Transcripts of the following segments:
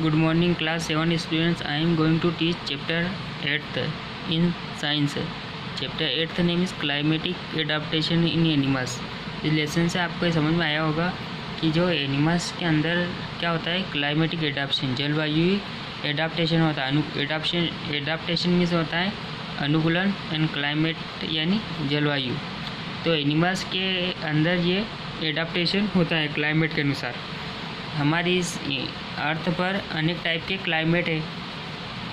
Good morning, class 7 students. I am going to teach chapter 8th in science. Chapter 8th name is climatic adaptation in animals. इस lesson से आपको समझ में आया होगा कि जो एनिमल्स के अंदर क्या होता है, क्लाइमेटिक एडाप्टेशन, जलवायु एडाप्टेशन होता है। एडाप्टेशन मीन्स होता है अनुकूलन एंड क्लाइमेट यानी जलवायु। तो एनिमल्स के अंदर ये एडाप्टेशन होता है क्लाइमेट के अनुसार। हमारी इस अर्थ पर अनेक टाइप के क्लाइमेट है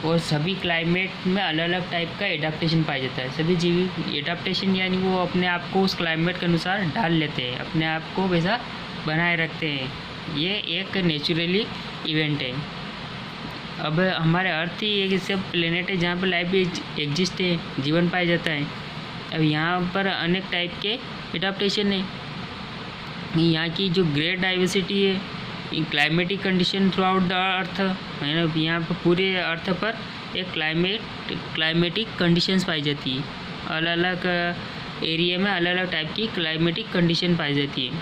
और सभी क्लाइमेट में अलग अलग टाइप का एडाप्टेशन पाया जाता है। सभी जीवी एडाप्टेशन यानी वो अपने आप को उस क्लाइमेट के अनुसार ढाल लेते हैं, अपने आप को वैसा बनाए रखते हैं। ये एक नेचुरली इवेंट है। अब हमारे अर्थ ही एक ऐसे प्लेनेट है जहाँ पर लाइफ भी एग्जिस्ट है, जीवन पाया जाता है। अब यहाँ पर अनेक टाइप के एडाप्टेशन है। यहाँ की जो ग्रेट डाइवर्सिटी है, climatic condition through out the earth है ना, यहाँ पर पूरे अर्थ पर एक क्लाइमेटिक कंडीशंस पाई जाती है। अलग अलग एरिया में अलग अलग टाइप की क्लाइमेटिक कंडीशन पाई जाती है।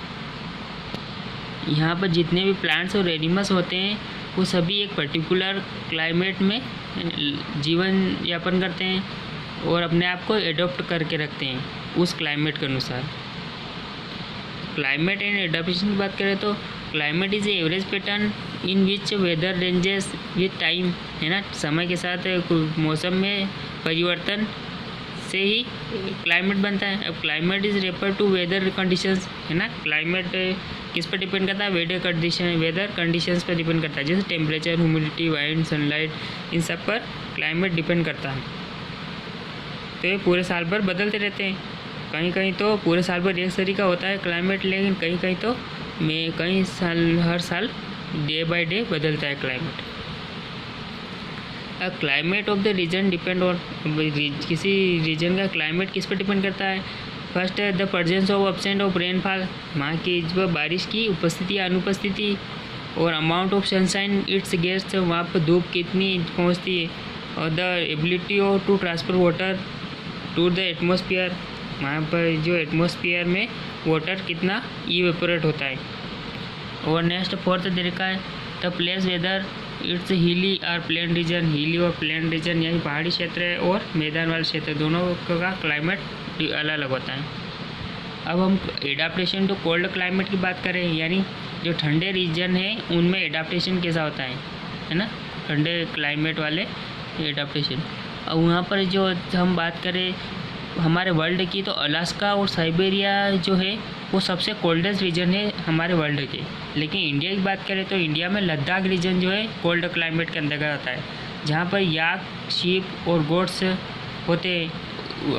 यहाँ पर जितने भी प्लांट्स और एनिमल्स होते हैं वो सभी एक पर्टिकुलर क्लाइमेट में जीवन यापन करते हैं और अपने आप को एडॉप्ट करके रखते हैं उस क्लाइमेट के अनुसार। क्लाइमेट एंड एडाप्टेशन की बात करें तो climate is average pattern in which weather ranges with time, है ना। समय के साथ मौसम में परिवर्तन से ही क्लाइमेट बनता है। अब climate is refer to weather conditions, है ना। क्लाइमेट किस पर डिपेंड करता है, वेदर कंडीशंस पर डिपेंड करता है। जैसे टेम्परेचर, ह्यूमिडिटी, वाइंड, सनलाइट, इन सब पर क्लाइमेट डिपेंड करता है। तो ये पूरे साल भर बदलते रहते हैं। कहीं कहीं तो पूरे साल भर एक तरीका होता है क्लाइमेट, लेकिन कहीं कहीं तो हर साल डे बाय डे बदलता है climate. Climate of the region depend on, किसी रीजन का क्लाइमेट किस पर डिपेंड करता है। फर्स्ट है the presence of absent of rainfall, वहाँ की जो बारिश की उपस्थिति या अनुपस्थिति, और amount of sunshine its gets, वहाँ पर धूप कितनी पहुँचती है, और the ability of to transfer water to the atmosphere, वहाँ पर जो एटमॉस्फेयर में वाटर कितना इवेपोरेट होता है। और नेक्स्ट फोर्थ तरीका है द प्लेस वेदर इट्स हिली और प्लेन रीजन, हिली और प्लेन रीजन यानी पहाड़ी क्षेत्र है और मैदान वाले क्षेत्र, दोनों का क्लाइमेट अलग अलग होता है। अब हम एडाप्टेशन टू कोल्ड क्लाइमेट की बात करें, यानी जो ठंडे रीजन है उनमें एडाप्टेशन कैसा होता है ना, ठंडे क्लाइमेट वाले एडाप्टेशन। अब वहाँ पर जो हम बात करें हमारे वर्ल्ड की, तो अलास्का और साइबेरिया जो है वो सबसे कोल्डेस्ट रीजन है हमारे वर्ल्ड के। लेकिन इंडिया की बात करें तो इंडिया में लद्दाख रीजन जो है कोल्ड क्लाइमेट के अंतर्गत आता है, जहाँ पर याक, शीप और गोट्स होते हैं।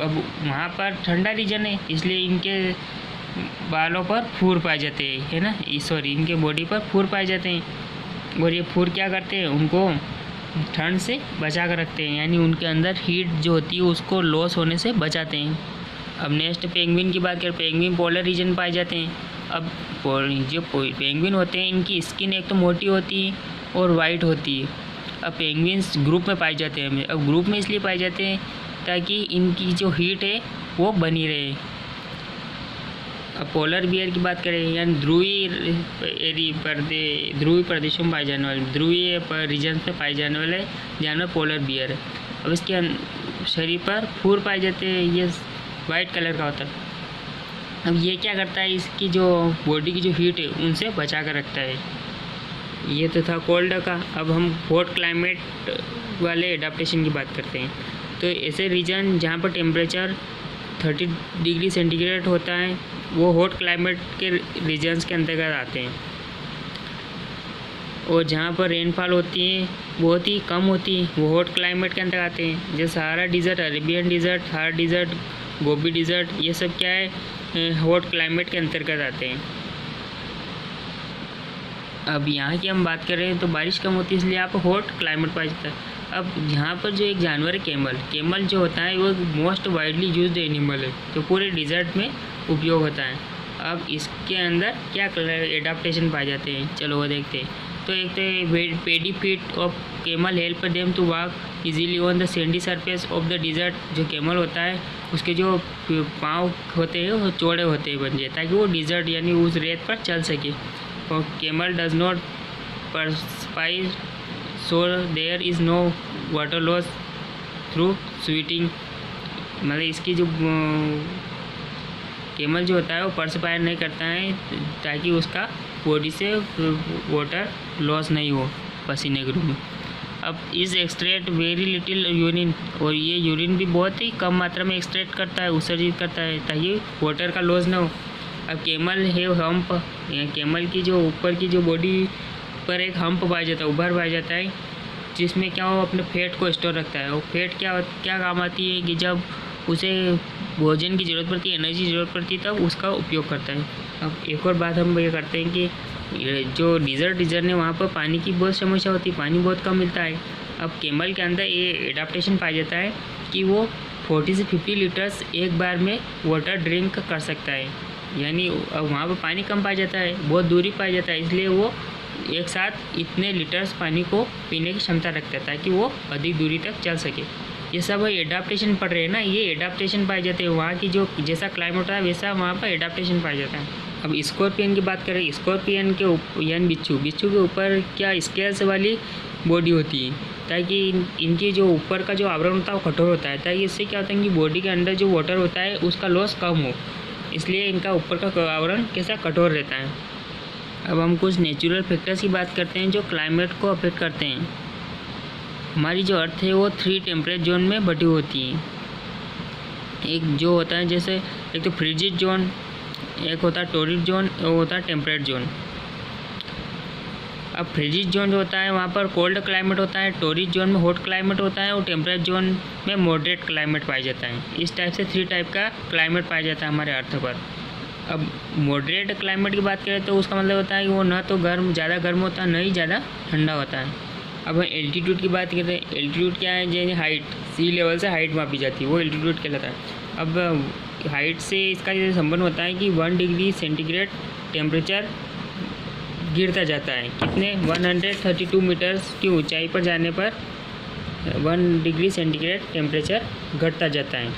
अब वहाँ पर ठंडा रीजन है, इसलिए इनके बालों पर फूर पाए जाते हैं, है ना, इनके बॉडी पर फूर पाए जाते हैं। और ये फूर क्या करते हैं, उनको ठंड से बचा कर रखते हैं, यानी उनके अंदर हीट जो होती है उसको लॉस होने से बचाते हैं। अब नेक्स्ट पेंगुइन की बात करें, पेंगुइन पोलर रीजन पाए जाते हैं। अब जो पेंगुइन होते हैं इनकी स्किन एक तो मोटी होती है और वाइट होती है। अब पेंगुइन्स ग्रुप में पाए जाते हैं। अब ग्रुप में इसलिए पाए जाते हैं ताकि इनकी जो हीट है वो बनी रहे। अब पोलर बियर की बात करें, यानी ध्रुवीय प्रदेशों में पाए जाने वाले, ध्रुवीय रीजन में पाए जाने वाले जानवर पोलर बियर है। अब इसके शरीर पर फूर पाए जाते हैं, ये वाइट कलर का होता है। अब ये क्या करता है, इसकी जो बॉडी की जो हीट है उनसे बचा कर रखता है। ये तो था कोल्ड का। अब हम हॉट क्लाइमेट वाले एडाप्टेशन की बात करते हैं। तो ऐसे रीजन जहाँ पर टेम्परेचर 30 डिग्री सेंटीग्रेड होता है वो हॉट क्लाइमेट के रीजन्स के अंतर्गत आते हैं। और जहाँ पर रेनफॉल होती है बहुत ही कम होती है वो हॉट क्लाइमेट के अंतर्गत आते हैं। जैसे Sahara desert, Arabian desert, Thar desert, Gobi desert, ये सब क्या है, हॉट क्लाइमेट के अंतर्गत आते हैं। अब यहाँ की हम बात करें तो बारिश कम होती है, इसलिए यहाँ पर हॉट क्लाइमेट पाया जाता है। अब यहाँ पर जो एक जानवर है कैमल जो होता है वो मोस्ट वाइडली यूज्ड एनिमल है, तो पूरे डिज़र्ट में उपयोग होता है। अब इसके अंदर क्या एडाप्टेशन पाए जाते हैं, चलो वो देखते हैं। तो एक तो padded feet of camel help them to walk easily on the sandy surface of the desert. जो कैमल होता है उसके जो पाँव होते हैं वो चौड़े होते हैं बन जाए, ताकि वो डिज़र्ट यानी उस रेत पर चल सके। और camel does not perspire so there is no water loss through sweating, मतलब इसकी जो केमल जो होता है वो परस्पायर नहीं करता है ताकि उसका बॉडी से वाटर लॉस नहीं हो पसीने के रूप में। अब इस एक्सट्रैक्ट वेरी लिटिल यूरिन, और ये यूरिन भी बहुत ही कम मात्रा में एक्सट्रैक्ट करता है, उत्सर्जित करता है ताकि वाटर का लॉस ना हो। अब केमल है हम्प, केमल की जो ऊपर की जो बॉडी पर एक हम्प पाया जाता है, उभर पाया जाता है, जिसमें क्या हो अपने फैट को स्टोर रखता है। वो फैट क्या काम आती है कि जब उसे भोजन की ज़रूरत पड़ती है, एनर्जी की ज़रूरत पड़ती है, तब उसका उपयोग करता है। अब एक और बात हम ये करते हैं कि जो डिज़र्ट रीजन है वहाँ पर पानी की बहुत समस्या होती है, पानी बहुत कम मिलता है। अब केमल के अंदर ये एडाप्टेशन पाया जाता है कि वो 40 से 50 लीटर्स एक बार में वाटर ड्रिंक कर सकता है, यानी अब वहाँ पर पानी कम पाया जाता है, बहुत दूरी पाया जाता है, इसलिए वो एक साथ इतने लीटर्स पानी को पीने की क्षमता रखता है ताकि वो अधिक दूरी तक चल सके। ये सब एडाप्टेशन पढ़ रहे हैं ना, ये एडाप्टेशन पाए जाते हैं, वहाँ की जो जैसा क्लाइमेट होता है वैसा वहाँ पर एडाप्टेशन पाया जाता है। अब स्कॉर्पियन की बात करें, स्कॉर्पियन के यानी बिच्छू के ऊपर क्या स्केल्स वाली बॉडी होती है, ताकि इनके जो ऊपर का जो आवरण होता है वो कठोर होता है, ताकि इससे क्या होता है कि बॉडी के अंदर जो वाटर होता है उसका लॉस कम हो, इसलिए इनका ऊपर का आवरण कैसा कठोर रहता है। अब हम कुछ नेचुरल फैक्टर्स की बात करते हैं जो क्लाइमेट को अफेक्ट करते हैं। हमारी जो अर्थ है वो 3 टेम्परेचर जोन में बटी होती है। एक जो होता है जैसे एक तो फ्रिजिड जोन, एक होता है टोरिड जोन, और होता है टेम्परेट जोन। अब फ्रिजिड जोन जो होता है वहाँ पर कोल्ड क्लाइमेट होता है, टोरिड जोन में हॉट क्लाइमेट होता है, और टेम्परेट जोन में मॉडरेट क्लाइमेट पाया जाता है। इस टाइप से 3 टाइप का क्लाइमेट पाया जाता है हमारे अर्थ पर। अब मॉडरेट क्लाइमेट की बात करें तो उसका मतलब होता है कि वो ना तो ज़्यादा गर्म होता है, ना ही ज़्यादा ठंडा होता है। अब हम एल्टीट्यूड की बात करते हैं, एल्टीट्यूड क्या है, जैसे हाइट, सी लेवल से हाइट मापी जाती है, वो एल्टीट्यूड कहलाता है। अब हाइट से इसका ये संबंध होता है कि 1 डिग्री सेंटीग्रेड टेम्परेचर गिरता जाता है, कितने 132 मीटर्स की ऊंचाई पर जाने पर 1 डिग्री सेंटीग्रेड टेम्परेचर घटता जाता है।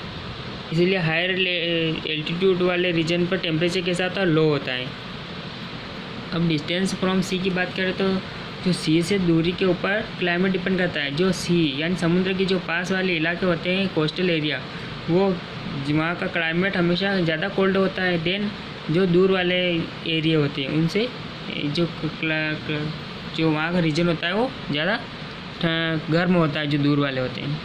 इसीलिए हायर एल्टीट्यूड वाले रीजन पर टेम्परेचर कैसा होता है, लो होता है। अब डिस्टेंस फ्रॉम सी की बात करें तो जो सी से दूरी के ऊपर क्लाइमेट डिपेंड करता है। जो सी यानी समुद्र के जो पास वाले इलाके होते हैं, कोस्टल एरिया, वो वहाँ का क्लाइमेट हमेशा ज़्यादा कोल्ड होता है। देन जो दूर वाले एरिया होते हैं उनसे जो वहाँ का रीजन होता है वो ज़्यादा गर्म होता है, जो दूर वाले होते हैं।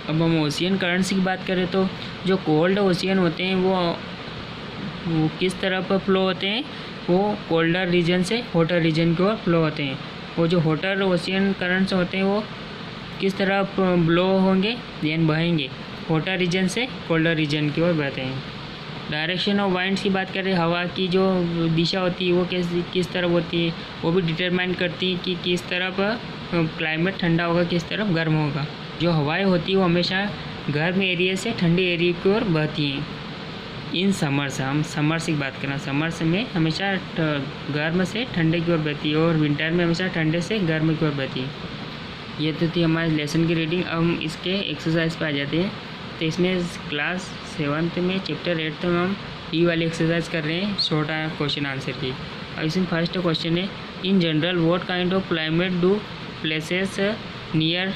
अब हम ओशियन करंट्स की बात करें तो जो कोल्ड ओशियन होते हैं वो किस तरफ फ्लो होते हैं, वो कोल्डर रीजन से हॉटर रीजन की ओर फ्लो होते हैं। वो जो हॉटर ओशियन करंट्स होते हैं वो किस तरफ ब्लो होंगे, यानी बहेंगे, हॉटर रीजन से कोल्डर रीजन की ओर बहते हैं। डायरेक्शन ऑफ वाइंड्स की बात करें, हवा की जो दिशा होती है वो किस तरफ होती है, वो भी डिटरमाइन करती है कि किस तरफ क्लाइमेट ठंडा होगा, किस तरफ गर्म होगा। जो हवाएं होती है वो हमेशा गर्म एरिया से ठंडे एरिया की ओर बहती हैं। इन समर्स, हम समर्स की बात करें, समर्स में हमेशा गर्म से ठंडे की ओर बहती है, और विंटर में हमेशा ठंडे से गर्म की ओर बहती है। ये तो थी हमारे लेसन की रीडिंग। अब हम इसके एक्सरसाइज पे आ जाते हैं। तो इसमें क्लास 7th में चैप्टर 8 में हम ई वाली एक्सरसाइज कर रहे हैं, शॉर्ट क्वेश्चन आंसर की। अब इसमें फर्स्ट क्वेश्चन है, in general what kind of climate do places near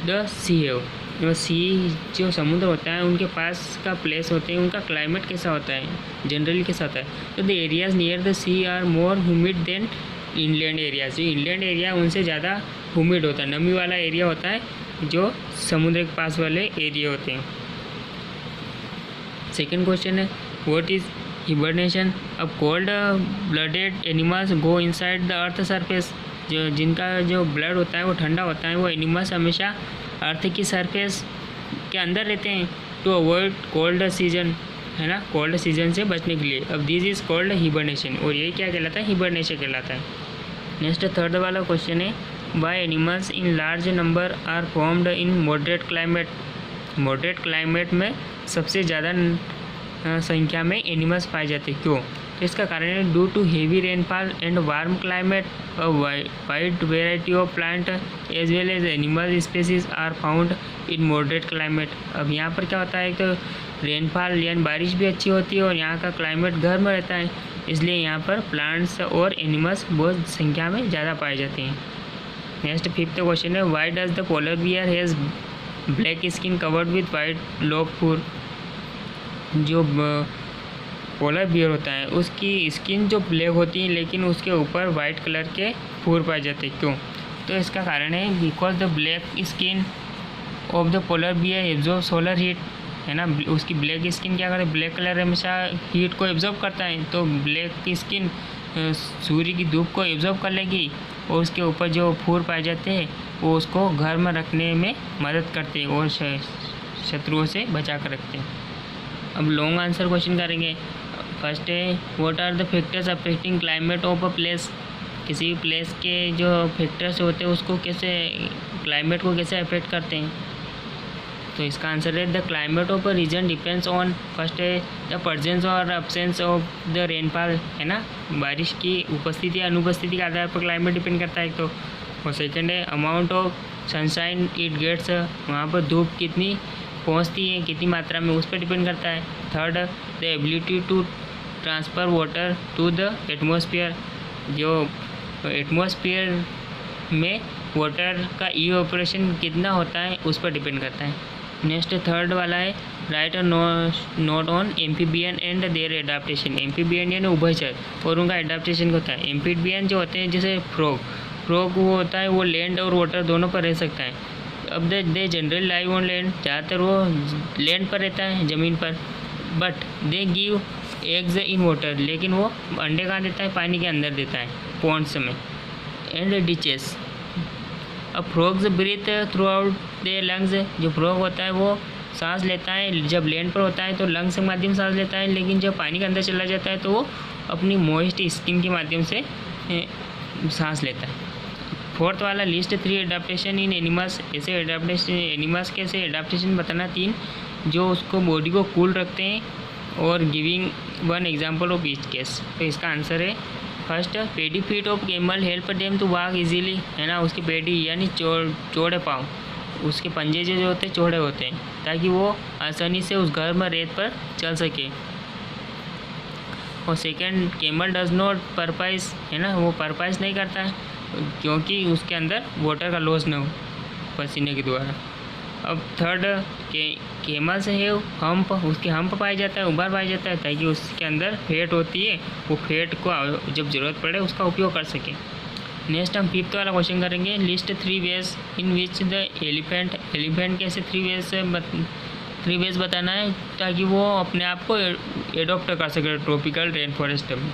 the sea have. जो सी जो समुद्र होता है उनके पास का प्लेस होते हैं, उनका क्लाइमेट कैसा होता है, जनरली कैसा होता है। तो the areas near the sea are more humid than inland areas. जो इनलैंड एरिया उनसे ज़्यादा ह्यूमिड होता है, नमी वाला एरिया होता है जो समुद्र के पास वाले एरिया होते हैं। सेकेंड क्वेश्चन है, व्हाट इज़ हिबरनेशन। अब cold blooded animals go inside the earth surface. जो जिनका जो ब्लड होता है वो ठंडा होता है, वो एनिमल्स हमेशा अर्थ की सरफेस के अंदर रहते हैं टू अवॉइड कोल्ड सीजन, है ना, कोल्ड सीजन से बचने के लिए। अब दिस इज़ कॉल्ड हिबरनेशन, और ये क्या कहलाता है, हिबरनेशन कहलाता है। नेक्स्ट थर्ड वाला क्वेश्चन है, why animals in large number are formed in moderate climate. Moderate climate में सबसे ज़्यादा संख्या में एनिमल्स पाए जाते हैं, क्यों। तो इसका कारण है due to heavy rainfall and warm climate, a wide variety of plant as well as animal species are found in moderate climate. अब यहाँ पर क्या होता है, तो रेनफॉल यानी बारिश भी अच्छी होती है और यहाँ का क्लाइमेट गर्म रहता है, इसलिए यहाँ पर प्लांट्स और एनिमल्स बहुत संख्या में ज़्यादा पाए जाते हैं। नेक्स्ट फिफ्थ क्वेश्चन है, why does the polar bear has black skin covered with white lock fur. जो पोलर बियर होता है उसकी स्किन जो ब्लैक होती है लेकिन उसके ऊपर वाइट कलर के फूर पाए जाते हैं, क्यों? तो इसका कारण है because the black skin of the polar beer absorb solar heat, है ना। उसकी ब्लैक स्किन क्या करता है, ब्लैक कलर हमेशा हीट को एब्जॉर्ब करता है, तो ब्लैक स्किन सूर्य की धूप को एब्जॉर्ब कर लेगी और उसके ऊपर जो फूर पाए जाते हैं वो उसको घर में रखने में मदद करते हैं और शत्रुओं से बचा कर रखते हैं। अब लॉन्ग आंसर क्वेश्चन करेंगे। फर्स्ट है, what are the factors affecting climate of a place. किसी भी प्लेस के जो फैक्टर्स होते हैं उसको कैसे, क्लाइमेट को कैसे अफेक्ट करते हैं। तो इसका आंसर है, the climate of a region depends on, first है द प्रेजेंस और एब्सेंस ऑफ द रेनफॉल, है ना, बारिश की उपस्थिति या अनुपस्थिति के आधार पर क्लाइमेट डिपेंड करता है तो। और सेकंड है amount of sunshine it gets, वहाँ पर धूप कितनी पहुँचती है, कितनी मात्रा में, उस पर डिपेंड करता है। Third, the ability to transfer water to the atmosphere, जो एटमॉस्फेयर में वाटर का इवेपोरेशन कितना होता है उस पर डिपेंड करता है। नेक्स्ट थर्ड वाला है, write a note on amphibian and their adaptation. Amphibian यानी उभयचर और उनका एडाप्टेशन होता है। एम्फीबियन जो होते हैं जैसे फ्रॉग वो होता है, वो लैंड और वाटर दोनों पर रह सकता है। अब दे जनरल लाइव ऑन लैंड, ज़्यादातर वो लैंड पर रहता है, ज़मीन पर। But they give eggs in water, लेकिन वो अंडे कहाँ देता है, पानी के अंदर देता है, पॉन्ड्स में एंड डिचेस। अब frogs breathe through out their lungs, जो फ्रॉग होता है वो सांस लेता है, जब लैंड पर होता है तो लंग्स के माध्यम से सांस लेता है, लेकिन जब पानी के अंदर चला जाता है तो वो अपनी मॉइस्ट स्किन के माध्यम से सांस लेता है। फोर्थ वाला, लिस्ट 3 एडाप्टेशन इन एनिमल्स। ऐसे एडाप्टेशन एनिमल्स के ऐसे एडाप्टेशन बताना 3 जो उसको बॉडी को कूल रखते हैं और giving 1 example of each case. तो इसका आंसर है first, padded feet of camel help them to walk easily, है ना। उसके पेडी यानी चौड़े पाँव, उसके पंजे जो होते हैं चौड़े होते हैं ताकि वो आसानी से उस घर में रेत पर चल सके। और सेकंड, कैमल डज नॉट परपाइज, है ना, वो परपाइज नहीं करता है क्योंकि उसके अंदर वाटर का लॉस न हो पसीने के द्वारा। अब थर्ड, कैमल से है हम्प, उसके हम्प पाया जाता है, उबार पाया जाता है ताकि उसके अंदर फैट होती है, वो फैट को जब ज़रूरत पड़े उसका उपयोग कर सके। नेक्स्ट हम फिफ्थ वाला क्वेश्चन करेंगे, list 3 ways in which the elephant कैसे 3 वेज बताना है ताकि वो अपने आप को एडॉप्ट कर सके ट्रॉपिकल रेन फॉरेस्ट में।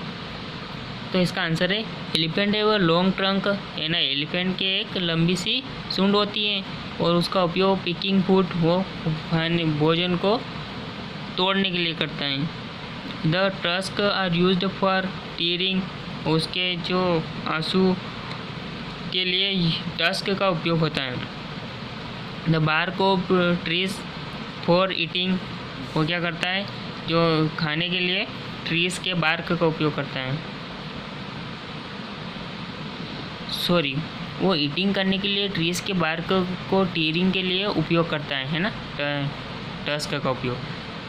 तो इसका आंसर है, एलिफेंट है वो लॉन्ग ट्रंक, है ना। एलिफेंट के एक लंबी सी सूंड होती है और उसका उपयोग पिकिंग फूड, वो भोजन को तोड़ने के लिए करता है। The tusk are used for tearing, उसके जो आंसू के लिए टस्क का उपयोग होता है। The bark of trees for eating, वो क्या करता है, जो खाने के लिए ट्रीज के बार्क का उपयोग करता है। सॉरी, वो ईटिंग करने के लिए ट्रीज के बार्क को टीयरिंग के लिए उपयोग करता है ना, टस्क का उपयोग।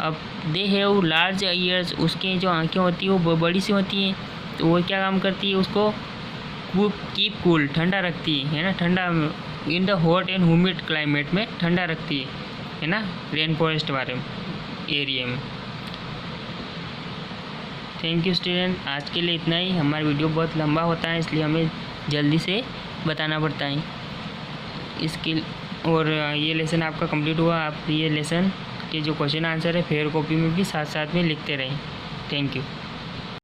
अब दे हैव लार्ज ईयर्स, उसके जो आँखें होती हैं वो बड़ी सी होती हैं, तो वो क्या काम करती है, उसको कीप कूल, ठंडा रखती है ना, ठंडा in the hot and humid climate में ठंडा रखती है ना, रेन फॉरेस्ट वाले एरिया में। थैंक यू स्टूडेंट, आज के लिए इतना ही। हमारा वीडियो बहुत लंबा होता है इसलिए हमें जल्दी से बताना पड़ता है इसके। और ये लेसन आपका कंप्लीट हुआ। आप ये लेसन के जो क्वेश्चन आंसर है फेयर कॉपी में भी साथ साथ में लिखते रहें। Thank you.